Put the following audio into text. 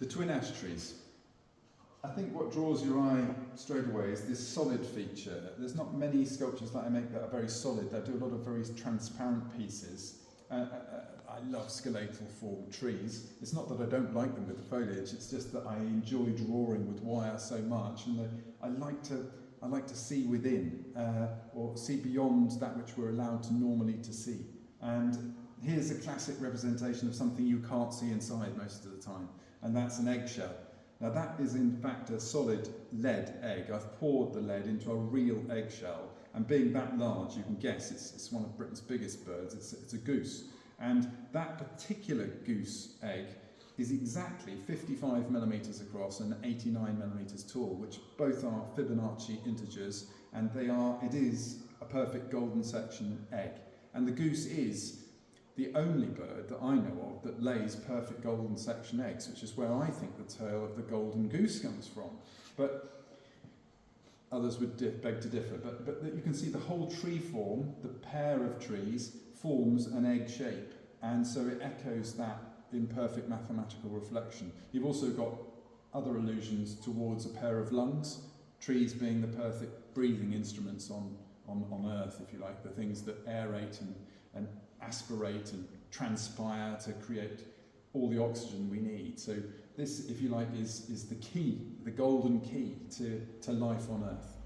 The twin ash trees. I think what draws your eye straight away is this solid feature. There's not many sculptures that I make that are very solid. I do a lot of very transparent pieces. I love skeletal formed trees. It's not that I don't like them with the foliage, it's just that I enjoy drawing with wire so much, and I like to see within, or see beyond that which we're allowed to normally to see. And here's a classic representation of something you can't see inside most of the time, and that's an eggshell. Now that is in fact a solid lead egg. I've poured the lead into a real eggshell, and being that large, you can guess it's one of Britain's biggest birds. It's a goose. And that particular goose egg is exactly 55 millimetres across and 89 millimetres tall, which both are Fibonacci integers, and it is a perfect golden section egg. And the goose is the only bird that I know of that lays perfect golden section eggs, which is where I think the tale of the golden goose comes from. But others would beg to differ. But you can see the whole tree form, the pair of trees, forms an egg shape, and so it echoes that in perfect mathematical reflection. You've also got other allusions towards a pair of lungs, trees being the perfect breathing instruments on Earth, if you like, the things that aerate and aspirate and transpire to create all the oxygen we need. So this, if you like, is the key, the golden key to life on Earth.